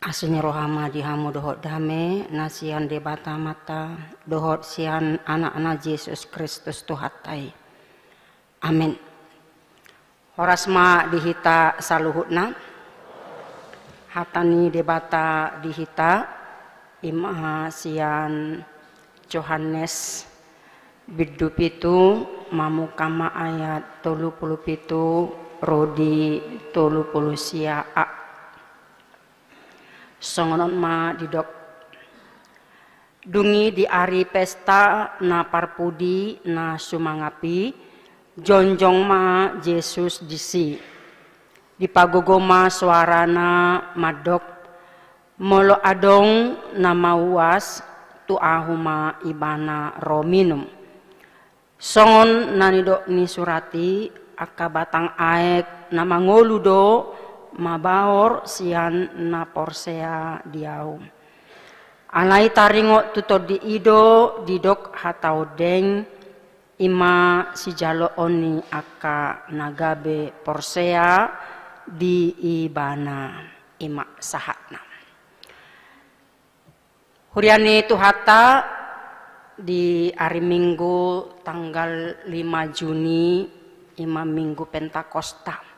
Asini rohama dihamu dohot dame nasian debata mata dohot sian anak-anak Yesus Kristus tuhatai. Amin. Horasma dihita saluhutna hatani debata dihita imaha sian Yohanes biddu pitu mamukama ayat 37 rodi 30 sia a songonon ma didok dungi di ari pesta na parpudi na sumangapi jonjong ma Yesus disi di pagogoma suarana madok molo adong na mauas tu ahuma ibana rominum songon nanidok ni surati akabatang aek na mangoludo mabaor sian na porsea diau alai taringo tuto di ido didok hatau deng ima si jalo oni aka nagabe porsea di ibana ima sahatna huriani tuhata di hari Minggu tanggal 5 Juni ima Minggu Pentakosta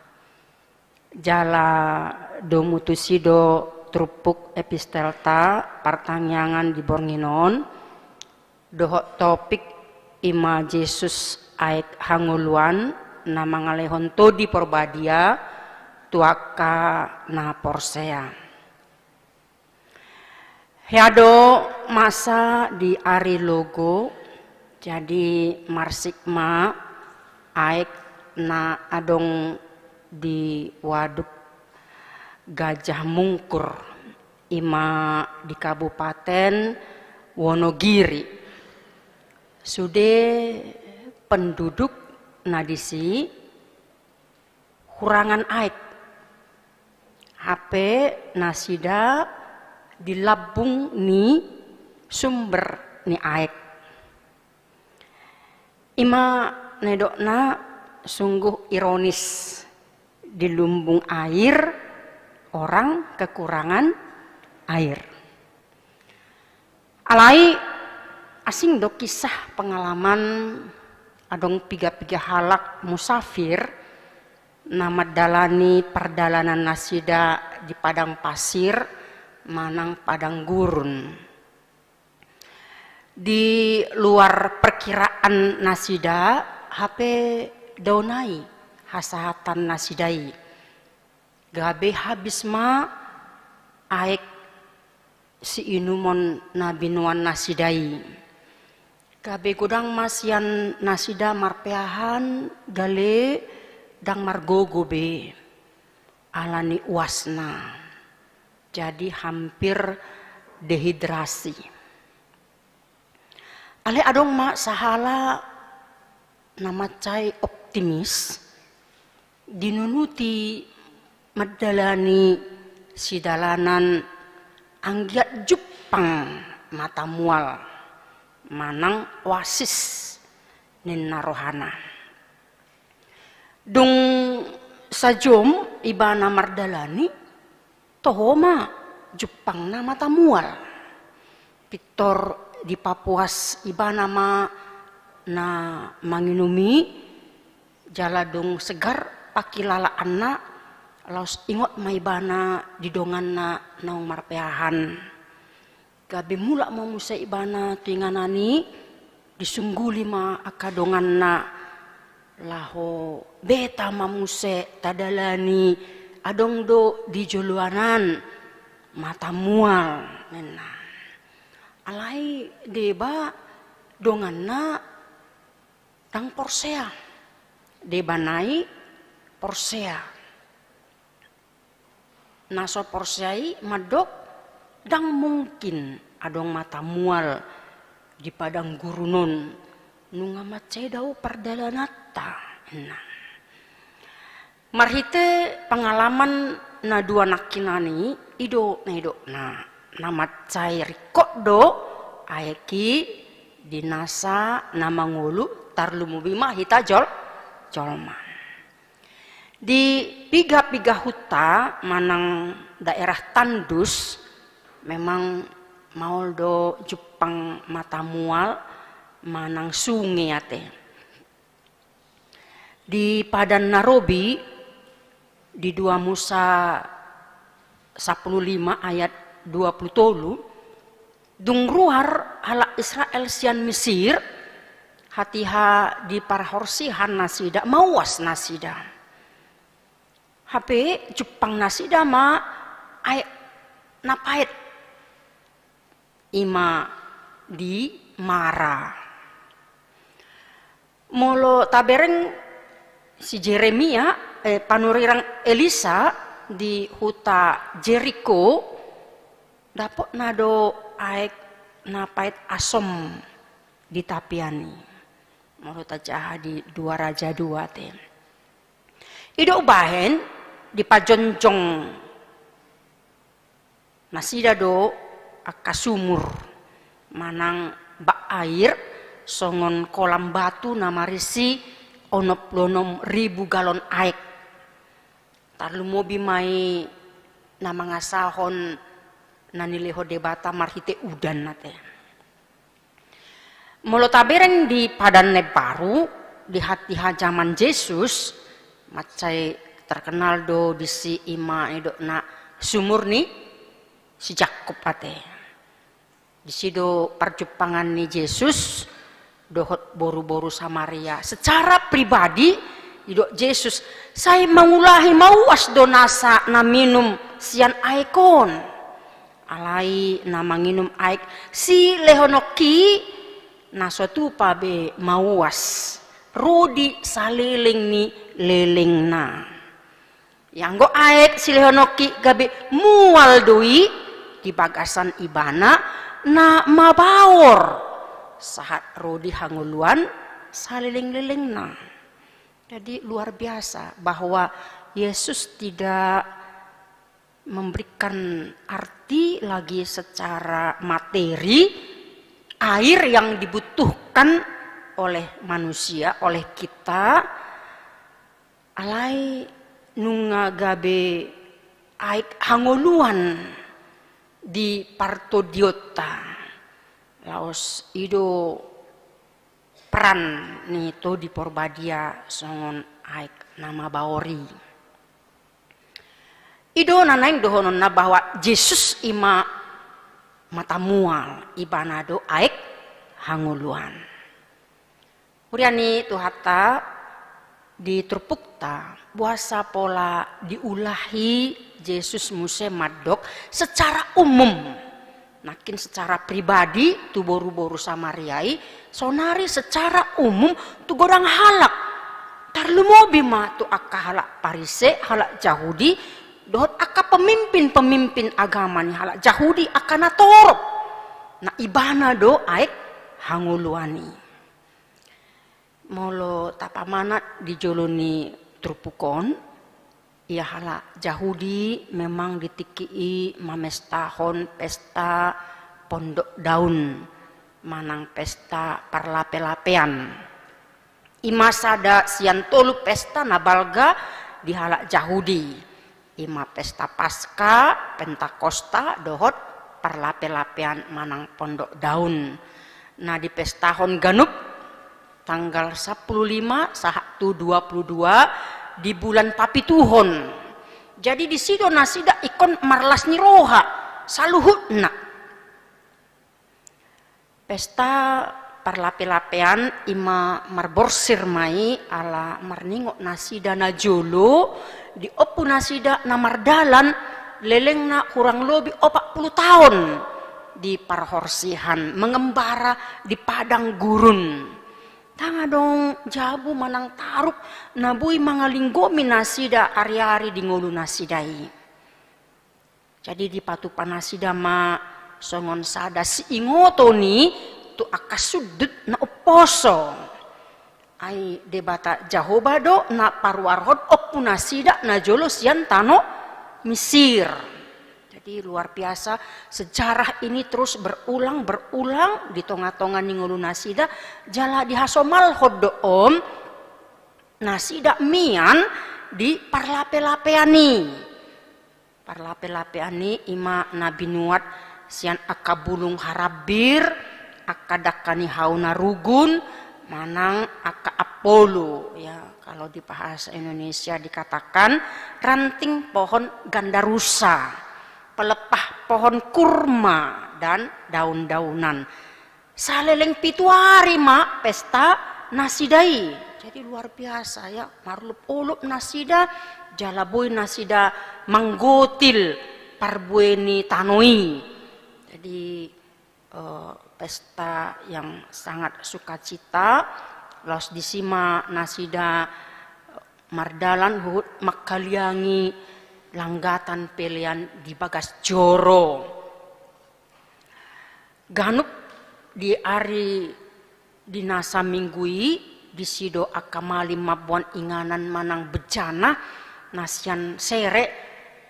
jala domutusido trupuk epistelta partangyangan di Bornginon dohot topik ima Yesus aek hanguluan nama ngalehon to di porbadia tuaka na porsea heado masa di ari logo jadi marsikma aek na adong di waduk Gajah Mungkur ima di Kabupaten Wonogiri sude penduduk nadisi kurangan aek HP nasida di labung ni sumber ni aek ima nedokna sungguh ironis di lumbung air orang kekurangan air alai asing do kisah pengalaman adong piga-piga halak musafir nama dalani perdalanan nasida di padang pasir manang padang gurun di luar perkiraan nasida HP daunai hasahatan nasidai gabe habis ma aek si inumon nabinuan nasidai gabe godang masian nasida marpeahan gale dang margogo be alani uasna jadi hampir dehidrasi ale adong ma sahala nama cai optimis dinunuti medalani si dalanan anggiat Jepang mata mual manang oasis ninna rohana dung sajom ibana mardalani tohoma Jepang na mata mual pitor di Papuas ibana ma na manginumi jaladung segar pakilala anak laos ingot maibana didongan na naung marpeahan gabe mula mau musa ibana tinganani disungguli ma akadongan na laho beta mamuse tadalani adong do di joluanan mata mual nena alai deba dongan na tang porsea debanai porsea naso porseai madok dang mungkin adong mata mual di padang gurunon nunga macedau perdalanata nah marhite pengalaman na dua nakinani ido na nama cair kok do aeki dinasa nama ngulu tarlumubima hita jolma Di piga-piga huta manang daerah tandus memang mauldo Jepang mata mual manang sungai ate. Di Padan Narobi di 2 Musa 15 ayat 20 dung ruar hala Israel sian Mesir hatiha di parhorsihan nasida mawas nasida. HP Jepang nasida ma ay napait ima di Mara. Molo tabereng si Jeremia panurirang Elisa di huta Jericho dapot nado aek napait asom di tapiani. Molo tajah di 2 Raja 2 ten. Ido bahen di pajonjong nasida do akasumur manang bak air songon kolam batu namarisi onop lonom 1000 galon aek. Tarlu mobi mai nama ngasahon nanileho debata marhite udan nate. Molo tabereng di Padan Baru di hati zaman Yesus macai terkenal do di si ima edo na sumur ni si Jakob ate. Di sido perjupangan ni Yesus dohot boru-boru Samaria. Secara pribadi idok Yesus, saya mengulahi mawas donasa na minum sian aikon. Alai na manginum aik si lehonoki na suatu pabe mawas. Rudi saliling ni leleng na. Yang go aik si lehonoki gabe mual doi di bagasan ibana na mabawor. Saat rudi hanguluan saliling-liling na. Jadi luar biasa bahwa Yesus tidak memberikan arti lagi secara materi air yang dibutuhkan oleh manusia, oleh kita. Alai nunga gabe aik hangoluan di partodiota. Laos ido peran nito di porbadia songon aik nama baori. Ido nanaing dohonon na bahwa Yesus ima mata mual ibanado aik hanguluan. Uriani tuhata di Trupukta buasa pola diulahi Yesus muse madok secara umum. Nakin secara pribadi tu boru-boru Samariai sonari secara umum tu gorang halak tarlu mobi ma tu akka halak Parise halak Yahudi dohot akka pemimpin agama ni halak Yahudi akka natorop na ibana do aik hanguluani. Molo tapamanat di joloni Trupukon ia halak Yahudi memang ditikii mamestahon pesta pondok daun manang pesta parlape-lapean. Ima sada sian tolu pesta nabalga di halak Yahudi. Ima pesta Paskah, Pentakosta, dohot parlape-lapean manang pondok daun. Nah di pestahon Ganup tanggal 15 sahatu 22 di bulan Papituhon. Jadi di sido nasida ikon marlas ni roha saluhutna. Pesta parlape-lapean ima marborsir mai ala marningo nasida na jolo di opu nasida na mardalan leleng na kurang lebih 40 tahun di parhorsihan mengembara di padang gurun. Tanga dong jabu manang taruk nabui mangalinggomi nasida ari-ari di ngulu nasidai. Jadi di patupan nasida ma songon sada si ingoto ni tu akasudut na oposo. Ai debata Jahoba do na parwarhod opu nasida na jolo sian tano Mesir. Jadi luar biasa sejarah ini terus berulang di tonga-tonga ningulu nasida jala dihasomal hodo om nasida mian di parlape-lapeani. Parlape-lapeani ima Nabi Nuat sian akabulung harabir, akadakani hauna rugun, manang aka Apollo. Ya, kalau di bahasa Indonesia dikatakan ranting pohon gandarusa, pelepah pohon kurma dan daun-daunan. Saleleng pituari ma pesta nasidai. Jadi luar biasa ya, marlup-ulup nasida, jalaboy nasida manggotil parbueni tanoi. Jadi pesta yang sangat sukacita. Los disima nasida mardalan hut makkaliangi langgatan pelian di Bagas Joro. Ganup di hari dinasa minggui di sido akamali mabuan inganan manang bejana nasian sere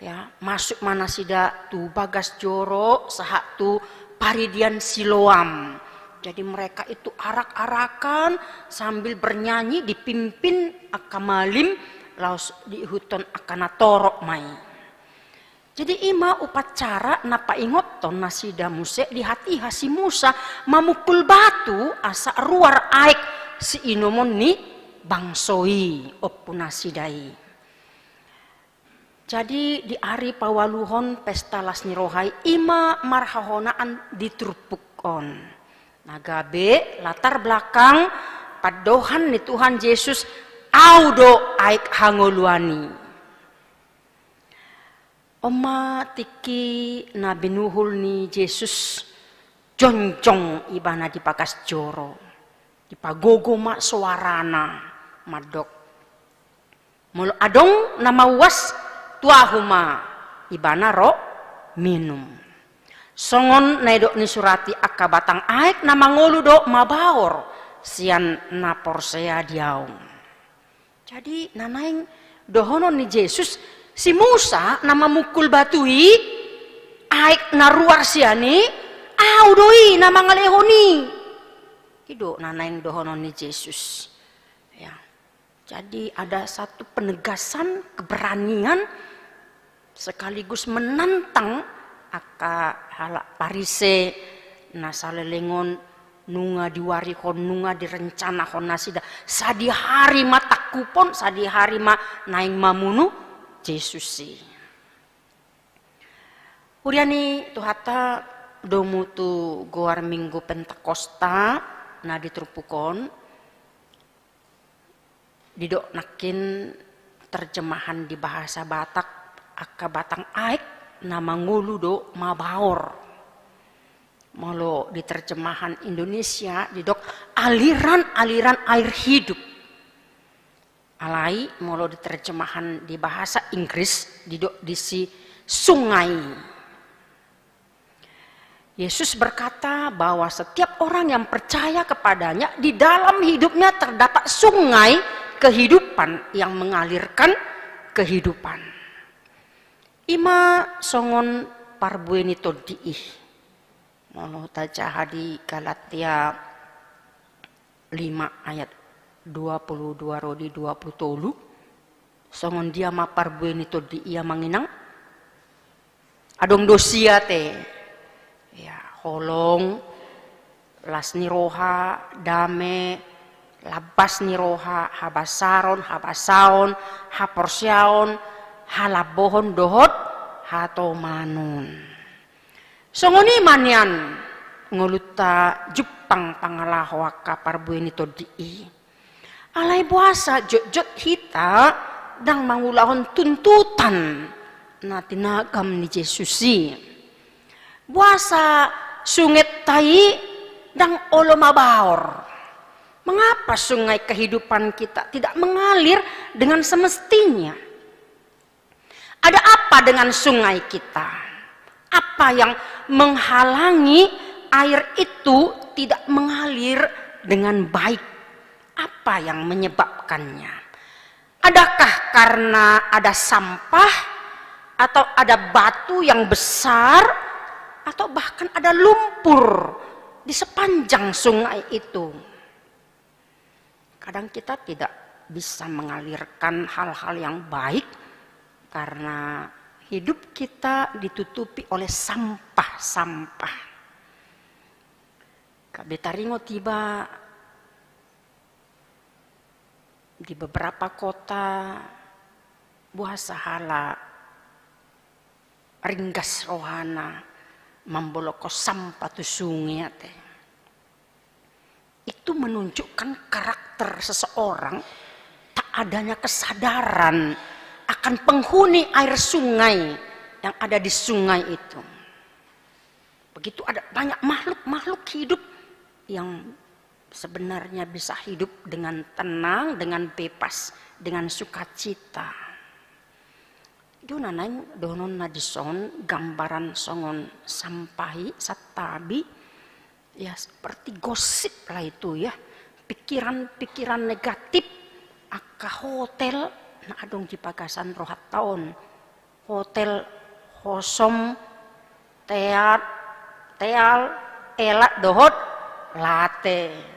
ya masuk mana sida tu Bagas Joro sahak tu Paridian Siloam. Jadi mereka itu arak-arakan sambil bernyanyi dipimpin akamalim laos di hutan akana torok mai. Jadi ima upacara napa ingoton nasida muse di hati hasi Musa mamukul batu asa ruar aik si inomon ni bangsoi oppu nasidai. Jadi di hari pawaluhon pesta lasni rohai ima marhahonaan diturpukon. Nagabe latar belakang padohan ni Tuhan Yesus audo aik hangoluani. Oma tiki Nabi Nuhul ni Yesus jonjong ibana di Bagas Joro. Di pagogo mak suarana madok. Mulu adong nama was tuahuma ibana ro minum. Songon naidok ni surati akka batang aik nama ngolu dok mabaor sian napor sea diaung. Jadi nanaing dohonon ni Yesus si Musa nama mukul batui aik naruar siani au doi nama ngalehoni. Ido nanaing dohonon ni Yesus. Ya. Jadi ada satu penegasan keberanian sekaligus menantang aka halak parise nasalelengon nunga diwarikon nunga direncanakon nasida sadi hari ma takupon sadi hari ma naing mamunu Yesusi. Uriani tuhata domutu goar minggu Pentakosta na ditrupukon didok nakin terjemahan di bahasa Batak aka batang aik nama ngulu do mabaor. Molo di terjemahan Indonesia didok aliran-aliran air hidup. Alai molo di terjemahan di bahasa Inggris didok disi sungai. Yesus berkata bahwa setiap orang yang percaya kepadanya di dalam hidupnya terdapat sungai kehidupan yang mengalirkan kehidupan. Ima songon parbueni todiih. Mau tajaha di Galatia 5 ayat 22 rodi 20. Songon dia ma parbueni todiih ia manginang. Adong dosia te. Ya, holong las niroha dame labas niroha habasaron habasaon haporsiaon halabohon dohot hato manun. Songoni manyan nguluta Jepang pangalahwaka parbueni todii. Alai puasa jot-jot hita dang mangulahon tuntutan na tinagam ni Jesusi. Puasa sunget tai dang olo mabaor. Mengapa sungai kehidupan kita tidak mengalir dengan semestinya? Ada apa dengan sungai kita? Apa yang menghalangi air itu tidak mengalir dengan baik? Apa yang menyebabkannya? Adakah karena ada sampah? Atau ada batu yang besar? Atau bahkan ada lumpur di sepanjang sungai itu? Kadang kita tidak bisa mengalirkan hal-hal yang baik karena hidup kita ditutupi oleh sampah-sampah. Kak Betaringo tiba di beberapa kota buah sahala ringgas rohana memboloko sampah tu sungai teh. Itu menunjukkan karakter seseorang tak adanya kesadaran akan penghuni air sungai yang ada di sungai itu. Begitu ada banyak makhluk hidup yang sebenarnya bisa hidup dengan tenang, dengan bebas, dengan sukacita. Junanain donon nadison gambaran songon sampahi satabi ya seperti gosip lah itu ya, pikiran-pikiran negatif aka hotel nah adong di Pagasan rohat tahun hotel hosom teal elak dohot late.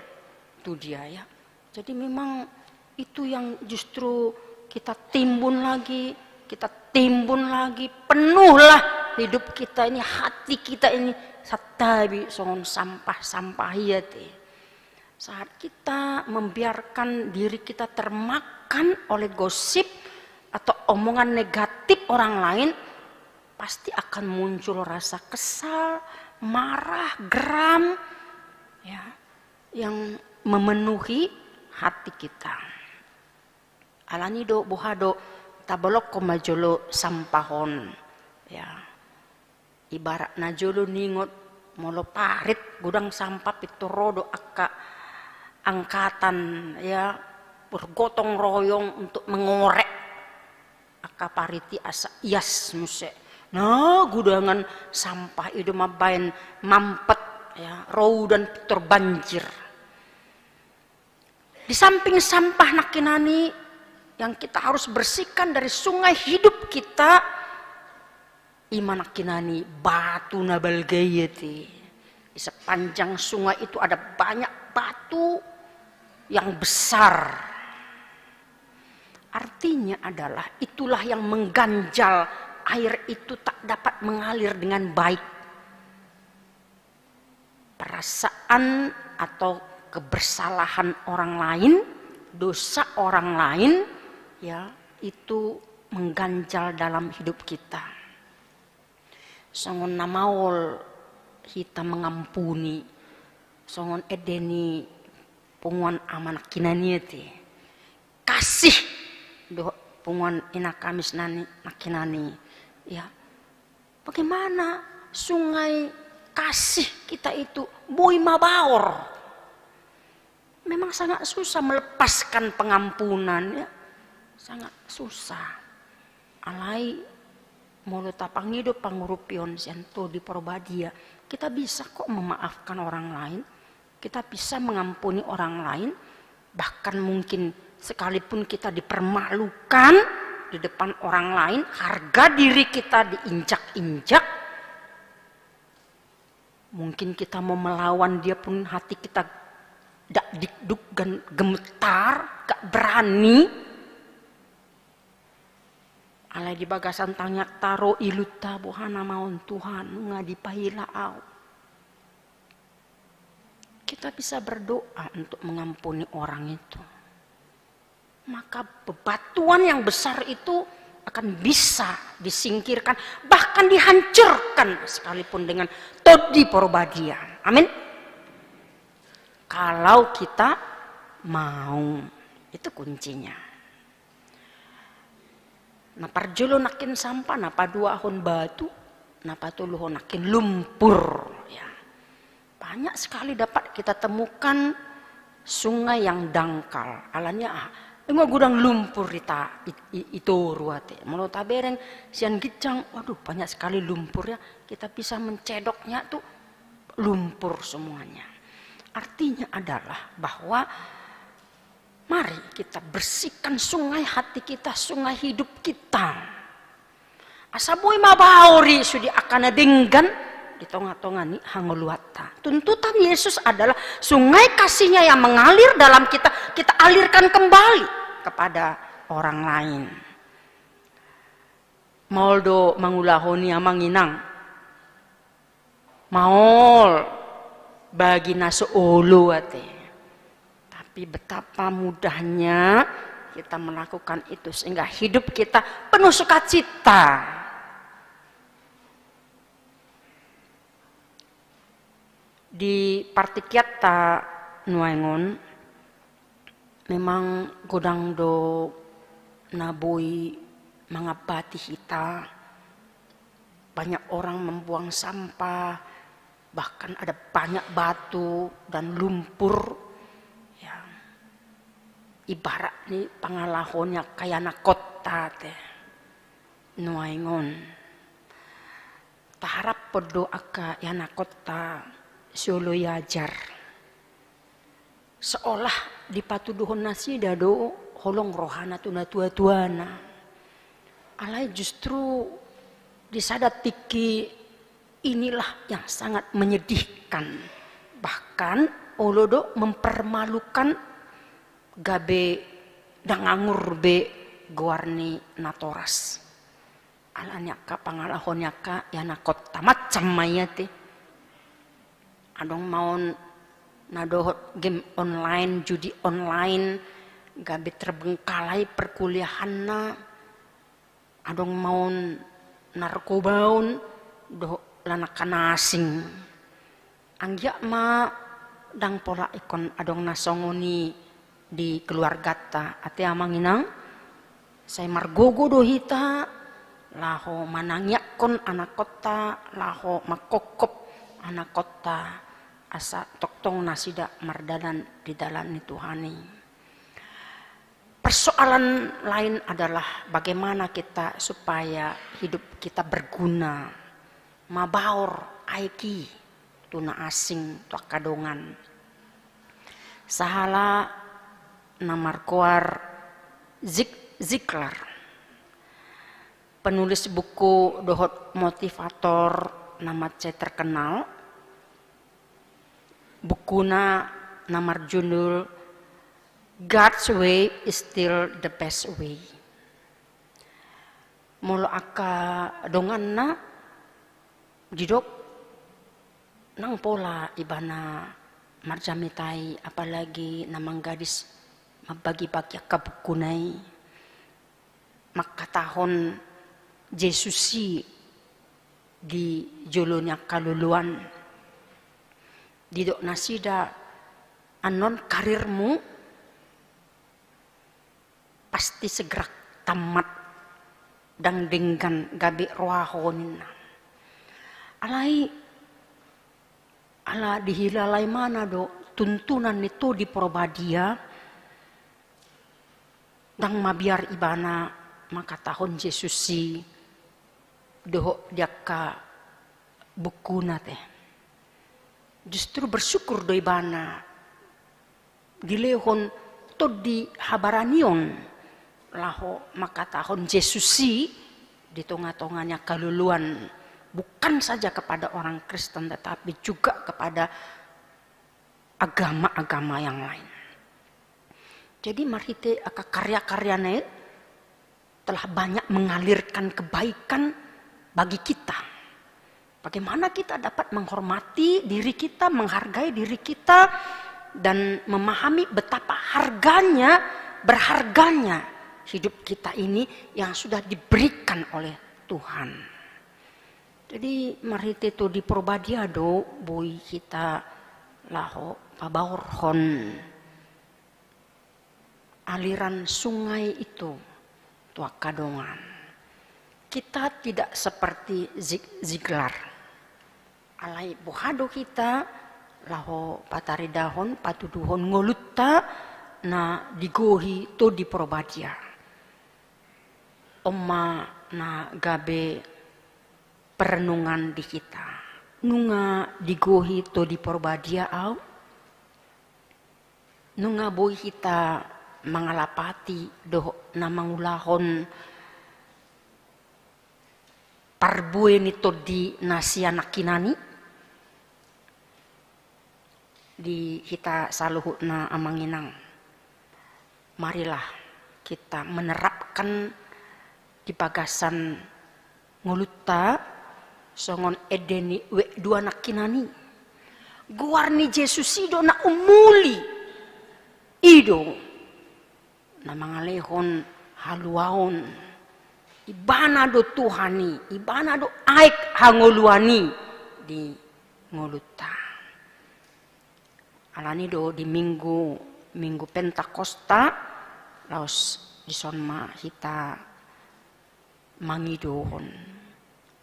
Itu dia ya. Jadi memang itu yang justru kita timbun lagi, penuhlah hidup kita ini, hati kita ini satabi songon sampah hiyati. Saat kita membiarkan diri kita termakan oleh gosip atau omongan negatif orang lain, pasti akan muncul rasa kesal, marah, geram ya, yang memenuhi hati kita. Alani do bohado tabolok komajolo sampahon ya. Ibarat najolo ningot molo parit gudang sampah pitorodo aka angkatan ya bergotong royong untuk mengorek aka pariti asa ias muse. Nah gudangan sampah itu mabain mampet ya row dan terbanjir. Di samping sampah nakinani yang kita harus bersihkan dari sungai hidup kita, iman nakinani batu nabalgayati. Di sepanjang sungai itu ada banyak batu yang besar. Artinya adalah itulah yang mengganjal air itu tak dapat mengalir dengan baik. Perasaan atau kebersalahan orang lain, dosa orang lain, ya itu mengganjal dalam hidup kita. Songon namaol kita mengampuni, songon edeni punguan amanak kinaniati, kasih do punguan inakamis nani nakinani, ya bagaimana sungai kasih kita itu boy mabaor. Memang sangat susah melepaskan pengampunan ya. Sangat susah. Alai mulu tapang hidup pangurupion sianto di Porbadia. Kita bisa kok memaafkan orang lain. Kita bisa mengampuni orang lain. Bahkan mungkin sekalipun kita dipermalukan di depan orang lain, harga diri kita diinjak-injak. Mungkin kita mau melawan dia pun hati kita dak dikduk dan gemetar, gak berani. Alai di bagasan tanyak taro iluta buhana maun Tuhan ngadipahila au. Kita bisa berdoa untuk mengampuni orang itu. Maka bebatuan yang besar itu akan bisa disingkirkan, bahkan dihancurkan sekalipun dengan todi Porbadia. Amin. Kalau kita mau, itu kuncinya. Napa jolo nakin sampah, napa dua ahon batu, napa tuluh nakin lumpur. Ya. Banyak sekali dapat kita temukan sungai yang dangkal. Alanya enggak gudang lumpur itu ruate. Mau tabereng sian gicang, waduh banyak sekali lumpur ya. Kita bisa mencedoknya tuh lumpur semuanya. Artinya adalah bahwa mari kita bersihkan sungai hati kita, sungai hidup kita. Asabui mabauri sudi akan denggan di tonga-tonga ni hangoluata. Tuntutan Yesus adalah sungai kasihnya yang mengalir dalam kita, kita alirkan kembali. kepada orang lain. Mauldo mangulahoni amanginang. Maul bagi naso ulu ate. Tapi betapa mudahnya kita melakukan itu sehingga hidup kita penuh sukacita. Di Partikiata Nuengon memang godang do nabui mengabati kita. Banyak orang membuang sampah, bahkan ada banyak batu dan lumpur. Ya. Ibarat nih pangalahonya kayana kota teh. Nuengon. Taharap podo aka yana kota Solo yajar. Seolah dipatuduhon nasi dado holong rohana tuna tua-tuana. Alai justru disadat tiki inilah yang sangat menyedihkan. Bahkan olodo mempermalukan gabe dangangur be guarni natoras. Alanya ka pangalahonya ka yana kota macam mayate. Adong maun nado game online, judi online, gabe terbengkalai perkuliahanna. Adong maun narkobaun, do lanakan asing. Anggia ma dang pola ikon adong nasongoni di keluarga ta. Ate amanginang, saya margogo do hita, laho manangyak kon anak kota, laho makokop anak kota. Asa toktong nasida mardadan di dalam Tuhani. Persoalan lain adalah bagaimana kita supaya hidup kita berguna. Mabaur aiki tuna asing tuak kadongan. Sahala namar koar Ziglar. Penulis buku dohot motivator nama C terkenal. Bukuna namar judul God's Way is Still the Best Way. Mulu aka donganna jidok nang pola ibana marjamitai apalagi namang gadis mabagi-bagi aka bukunai maka tahun Jesusi di jolonya kaluluan. Didok nasida anon karirmu pasti segera tamat dan dengan gabi rohon. Alai ala dihilalai mana do tuntunan itu di probadia dan mabiar ibana maka tahun Yesusi doh diaka buku nate. Justru bersyukur doi bana dilehon to di habaranion laho maka tahun Yesusi di tengah-tengahnya kaluluan bukan saja kepada orang Kristen tetapi juga kepada agama-agama yang lain. Jadi marite aka karya-karyanya telah banyak mengalirkan kebaikan bagi kita. Bagaimana kita dapat menghormati diri kita, menghargai diri kita, dan memahami betapa berharganya hidup kita ini yang sudah diberikan oleh Tuhan. Jadi mari itu di probadiado bui kita laho pabaurhon aliran sungai itu tuak kadongan. Kita tidak seperti Ziglar. Alai bohado kita laho patari dahon patuduhon ngolutta na digohi to di probadia. Oma na gabe perenungan di kita. Nunga digohi to di probadia au. Nunga boy kita mangalapati doh na mangulahon parbue nito di nasia nakinani. Di kita saluhut na amanginang. Marilah kita menerapkan di bagasan nguluta songon edeni we dua nakinani guarni Jesus ido na umuli ido na mangalehon haluaon ibana do Tuhani ibana do aik hangoluani di nguluta alani do di minggu Pentakosta laos disonma hita mangidohon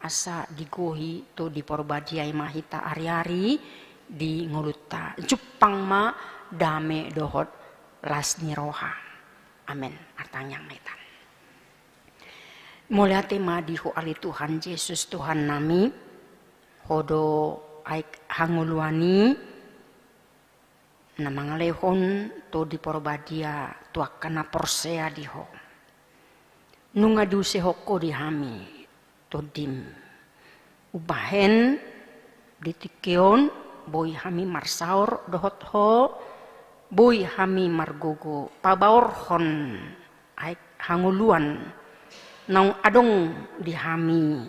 asa digohi to di porbadiai mahita ari-ari di nguluta Jepang ma dame dohot lasni roha amen artanya ngaitan mulia tema diho ali Tuhan Yesus Tuhan nami hodo aik hanguluani namangalehon to di porbadia tuakana porsea diho nunga duse hoko di hami to dim ubahen ditikion boy hami marsaur dohot ho boy hami margogo pabaor hon aik hanguluan naung adong di hami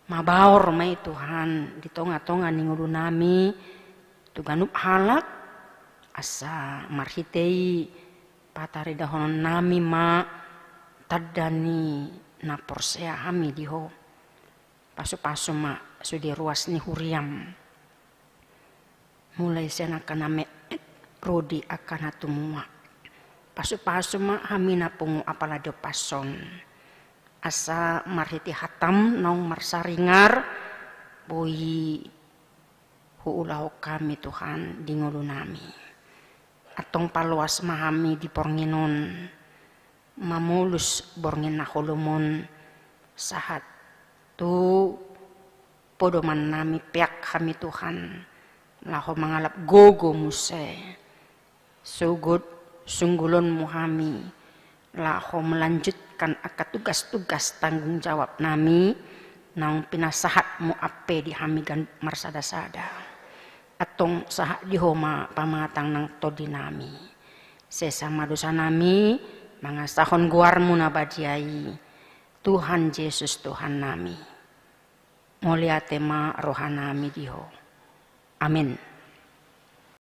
mabaor mai Tuhan di tonga-tonga ningulu nami tuganup halak asa marhitei patari dahon nami ma tadani na porsea hami diho pasu-pasu ma sudi ruas ni huriam mulai senaka name rodi akan hatumua pasu-pasu ma hami na pungu apalado pason asa marhiti hatam naung marsaringar boi huulaho kami Tuhan di ngulu nami atong paluas mahami di pornginon mamulus borngin na holomon sahat tu podoman nami piak kami Tuhan laho mangalap gogo muse sugud sunggulon muhami laho melanjutkan akan tugas-tugas tanggung jawab nami naung pinasahat mu ape di hamigan marsada-sada atong sahat dihoma pamatang nang todi nami sesama dosa nami mangasahon guarmu nabadiai Tuhan Yesus Tuhan nami mulia tema rohanami diho amin.